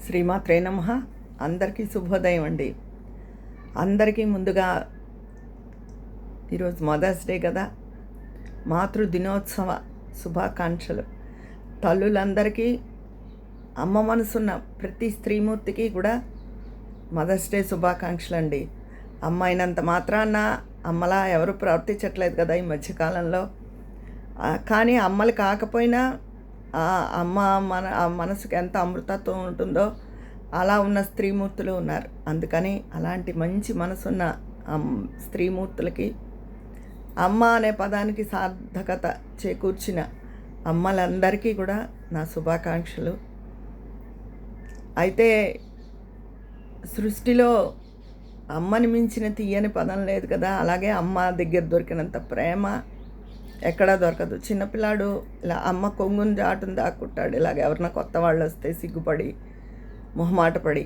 శ్రీమాత్రే నమః. అందరికీ శుభోదయం అండి. అందరికీ ముందుగా ఈరోజు మదర్స్ డే కదా, మాతృ దినోత్సవ శుభాకాంక్షలు. తల్లులందరికీ, అమ్మ మనసున్న ప్రతి స్త్రీమూర్తికి కూడా మదర్స్ డే శుభాకాంక్షలు అండి. అమ్మ అయినంత మాత్రాన అమ్మలా ఎవరు ప్రవర్తించట్లేదు కదా ఈ మధ్యకాలంలో. కానీ అమ్మలు కాకపోయినా అమ్మ ఆ మనసుకి ఎంత అమృతత్వం ఉంటుందో అలా ఉన్న స్త్రీమూర్తులు ఉన్నారు. అందుకని అలాంటి మంచి మనసున్న స్త్రీమూర్తులకి అమ్మ అనే పదానికి సార్థకత చేకూర్చిన అమ్మలందరికీ కూడా నా శుభాకాంక్షలు. అయితే సృష్టిలో అమ్మని మించిన తీయని పదం లేదు కదా. అలాగే అమ్మ దగ్గర దొరికినంత ప్రేమ ఎక్కడా దొరకదు. చిన్నపిల్లాడు ఇలా అమ్మ కొంగుని జాటును దాక్కుంటాడు. ఇలాగ ఎవరన్నా కొత్త వాళ్ళు వస్తే సిగ్గుపడి మొహమాట పడి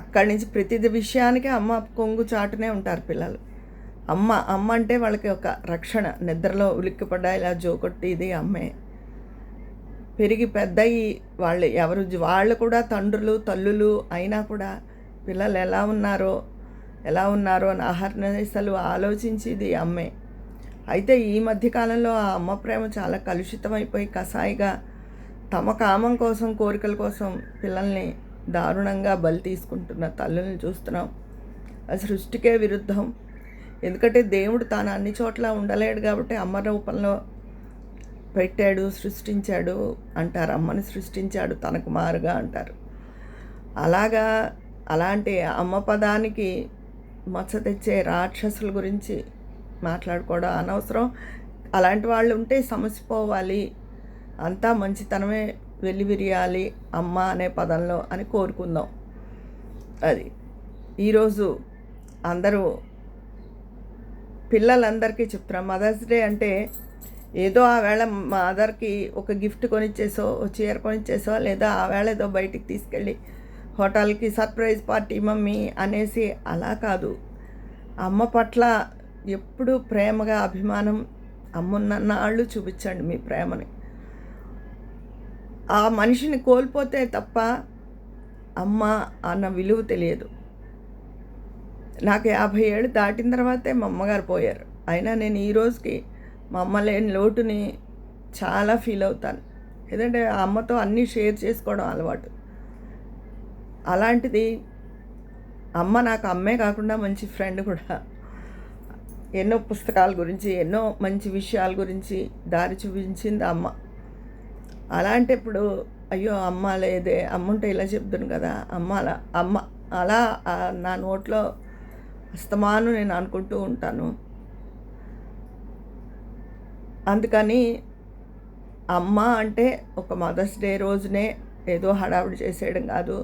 అక్కడి నుంచి ప్రతి విషయానికి అమ్మ కొంగు చాటునే ఉంటారు పిల్లలు. అమ్మ అంటే వాళ్ళకి ఒక రక్షణ. నిద్రలో ఉలిక్కిపడ్డా ఇలా జోకొట్టి ఇది అమ్మే. పెరిగి పెద్దయి వాళ్ళు కూడా తండ్రులు తల్లులు అయినా కూడా పిల్లలు ఎలా ఉన్నారో అని అహర్నిశలు ఆలోచించేది అమ్మే. అయితే ఈ మధ్యకాలంలో ఆ అమ్మ ప్రేమ చాలా కలుషితమైపోయి కసాయిగా తమ కామం కోసం కోరికల కోసం పిల్లల్ని దారుణంగా బలి తీసుకుంటున్న తల్లుల్ని చూస్తున్నాం. అది సృష్టికే విరుద్ధం. ఎందుకంటే దేవుడు తాను అన్ని చోట్ల ఉండలేడు కాబట్టి అమ్మ రూపంలో పెట్టాడు, సృష్టించాడు అంటారు. అమ్మని సృష్టించాడు తనకు మారుగా అంటారు. అలాంటి అమ్మ పదానికి మచ్చ తెచ్చే రాక్షసుల గురించి మాట్లాడుకోవడం అనవసరం. అలాంటి వాళ్ళు ఉంటే సమసిపోవాలి, అంతా మంచితనమే వెల్లివిరియాలి అమ్మ అనే పదంలో అని కోరుకుందాం. అది ఈరోజు అందరూ పిల్లలందరికీ చెప్తున్నాం. మదర్స్ డే అంటే ఏదో ఆ వేళ మదర్కి ఒక గిఫ్ట్ కొనిచ్చేసో, చీర కొనిచ్చేసో, లేదా ఆ వేళ ఏదో బయటికి తీసుకెళ్ళి హోటల్కి సర్ప్రైజ్ పార్టీ మమ్మీ అనేసి అలా కాదు. అమ్మ పట్ల ఎప్పుడూ ప్రేమగా అభిమానం, అమ్మున్నన్నాళ్ళు చూపించండి మీ ప్రేమని. ఆ మనిషిని కోల్పోతే తప్ప అమ్మ అన్న విలువ తెలియదు. నాకు 50 ఏళ్ళు దాటిన తర్వాతే మా అమ్మగారు పోయారు. అయినా నేను ఈ రోజుకి మా అమ్మ లేని లోటుని చాలా ఫీల్ అవుతాను. ఎందుకంటే ఆ అమ్మతో అన్నీ షేర్ చేసుకోవడం అలవాటు. అలాంటిది అమ్మ నాకు అమ్మే కాకుండా మంచి ఫ్రెండ్ కూడా. ఎన్నో పుస్తకాల గురించి, ఎన్నో మంచి విషయాల గురించి దారి చూపించింది అమ్మ. అలాంటప్పుడు అయ్యో అమ్మ లేదే, అమ్మ ఉంటే ఇలా చెప్తాను కదా, అమ్మ అలా నా నోట్లో అస్తమాను నేను అనుకుంటూ ఉంటాను. అందుకని అమ్మ అంటే ఒక మదర్స్ డే రోజునే ఏదో హడావుడి చేసేయడం కాదు.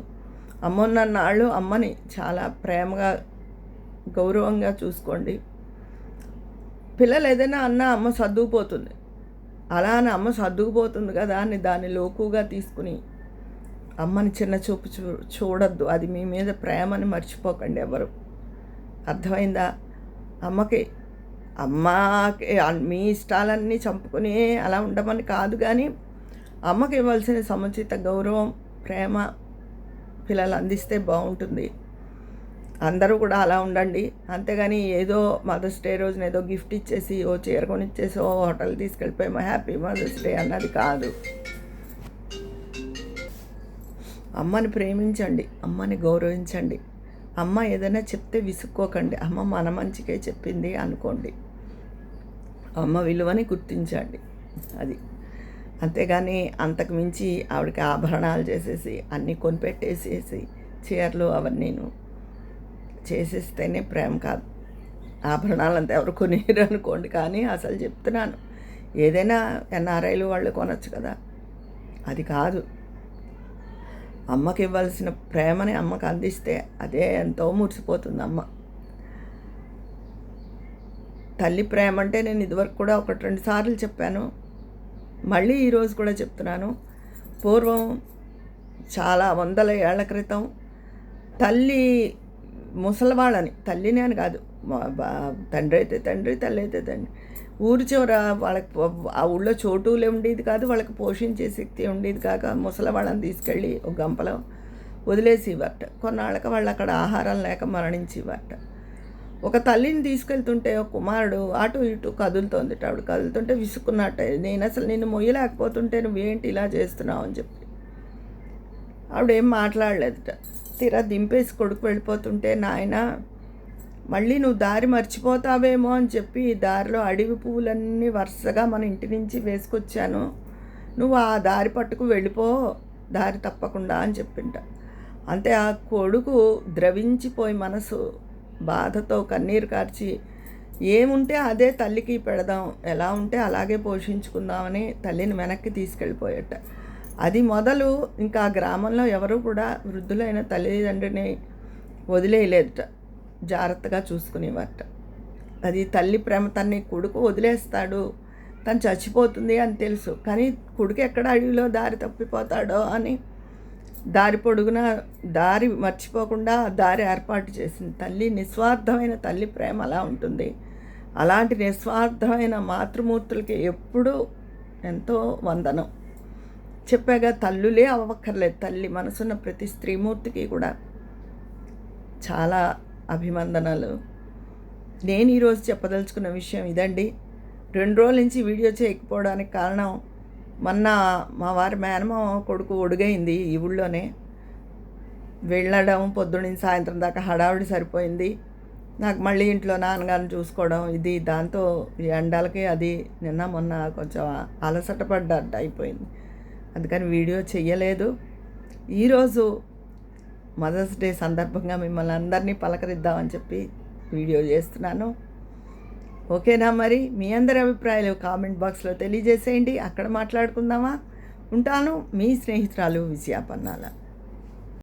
అమ్మ ఉన్నన్నాళ్ళు అమ్మని చాలా ప్రేమగా గౌరవంగా చూసుకోండి. పిల్లలు ఏదైనా అన్నా అమ్మ సర్దుకుపోతుంది. అలా అని అమ్మ సర్దుకుపోతుంది కదా అని దాన్ని లోకుగా తీసుకుని అమ్మని చిన్న చూపు చూడొద్దు. అది మీ మీద ప్రేమని మర్చిపోకండి ఎవరు. అర్థమైందా? అమ్మకి మీ ఇష్టాలన్నీ చంపుకొని అలా ఉండమని కాదు, కానీ అమ్మకి ఇవ్వాల్సిన సముచిత గౌరవం, ప్రేమ పిల్లలు అందిస్తే బాగుంటుంది. అందరూ కూడా అలా ఉండండి. అంతేగాని ఏదో మదర్స్ డే రోజున ఏదో గిఫ్ట్ ఇచ్చేసి, ఓ చీర కొనిచ్చేసి, ఓ హోటల్ తీసుకెళ్ళిపోయి హ్యాపీ మదర్స్ డే అన్నది కాదు. అమ్మని ప్రేమించండి, అమ్మని గౌరవించండి. అమ్మ ఏదైనా చెప్తే విసుక్కోకండి. అమ్మ మన మంచికే చెప్పింది అనుకోండి. అమ్మ విలువని గుర్తించండి. అది అంతేగాని అంతకు మించి ఆవిడకి ఆభరణాలు చేసేసి అన్నీ కొనిపెట్టేసేసి చీరలు అవన్నీను చేసేస్తేనే ప్రేమ కాదు. ఆభరణాలు అంతా ఎవరు కొనిరు అనుకోండి, కానీ అసలు చెప్తున్నాను, ఏదైనా ఎన్ఆర్ఐలు వాళ్ళు కొనచ్చు కదా, అది కాదు. అమ్మకి ఇవ్వాల్సిన ప్రేమని అమ్మకి అందిస్తే అదే ఎంతో మురిసిపోతుంది అమ్మ. తల్లి ప్రేమ అంటే నేను ఇదివరకు కూడా 1-2 సార్లు చెప్పాను, మళ్ళీ ఈరోజు కూడా చెప్తున్నాను. పూర్వం చాలా 100 ఏళ్ల క్రితం తల్లి తల్లిని అని కాదు, తండ్రి అయితే తండ్రి, తల్లి అయితే తండ్రి, ఊరి చివర వాళ్ళకి ఆ ఊళ్ళో చోటులే ఉండేది కాదు, వాళ్ళకి పోషించే శక్తి ఉండేది కాక ముసలి వాళ్ళని తీసుకెళ్ళి ఒక గంపలో వదిలేసేవారట. కొన్నాళ్ళకి వాళ్ళు అక్కడ ఆహారం లేక మరణించేవారట. ఒక తల్లిని తీసుకెళ్తుంటే ఒక కుమారుడు అటు ఇటు కదులుతోందిట. ఆవిడ కదులుతుంటే విసుక్కున్నట్ట, నేను అసలు నిన్ను మొయ్యలేకపోతుంటే నువ్వేంటి ఇలా చేస్తున్నావు అని చెప్పి. ఆవిడేం మాట్లాడలేదుట. తీరా దింపేసి కొడుకు వెళ్ళిపోతుంటే, నాయన మళ్ళీ నువ్వు దారి మర్చిపోతావేమో అని చెప్పి దారిలో అడవి పువ్వులన్నీ వరుసగా మన ఇంటి నుంచి వేసుకొచ్చాను, నువ్వు ఆ దారి పట్టుకు వెళ్ళిపో, దారి తప్పకుండా అని చెప్పింట. అంతే ఆ కొడుకు ద్రవించిపోయి మనసు బాధతో కన్నీరు కార్చి, ఏముంటే అదే తల్లికి పెడదాం, ఎలా ఉంటే అలాగే పోషించుకుందామని తల్లిని వెనక్కి తీసుకెళ్ళిపోయట. అది మొదలు ఇంకా గ్రామంలో ఎవరు కూడా వృద్ధులైన తల్లిదండ్రిని వదిలేయలేదట, జాగ్రత్తగా చూసుకునేవారట. అది తల్లి ప్రేమ. తన్ని కొడుకు వదిలేస్తాడు, తను చచ్చిపోతుంది అని తెలుసు, కానీ కొడుకు ఎక్కడ అడవిలో దారి తప్పిపోతాడో అని దారి పొడుగున దారి మర్చిపోకుండా దారి ఏర్పాటు చేసింది తల్లి. నిస్వార్థమైన తల్లి ప్రేమ అలా ఉంటుంది. అలాంటి నిస్వార్థమైన మాతృమూర్తులకి ఎప్పుడూ ఎంతో వందనం. చెప్పాగా, తల్లులే అవ్వక్కర్లేదు, తల్లి మనసున్న ప్రతి స్త్రీమూర్తికి కూడా చాలా అభినందనలు. నేను ఈరోజు చెప్పదలుచుకున్న విషయం ఇదండి. 2 రోజుల నుంచి వీడియో చేయకపోవడానికి కారణం, మొన్న మా వారి మేనమామ కొడుకు ఒడుగైంది ఈ ఊళ్ళోనే. వెళ్ళడం పొద్దున్న సాయంత్రం దాకా హడావిడి సరిపోయింది. నాకు మళ్ళీ ఇంట్లో నాన్నగారిని చూసుకోవడం ఇది, దాంతో ఈ ఎండలకి అది నిన్న మొన్న కొంచెం అలసట పడ్డట్టు అయిపోయింది. అందుకని వీడియో చెయ్యలేదు. ఈరోజు మదర్స్ డే సందర్భంగా మిమ్మల్ని అందరినీ పలకరిద్దామని చెప్పి వీడియో చేస్తున్నాను. ఓకేనా? మరి మీ అందరి అభిప్రాయాలు కామెంట్ బాక్స్లో తెలియజేసేయండి, అక్కడ మాట్లాడుకుందామా. ఉంటాను, మీ స్నేహితురాలు విజయ పన్నాల.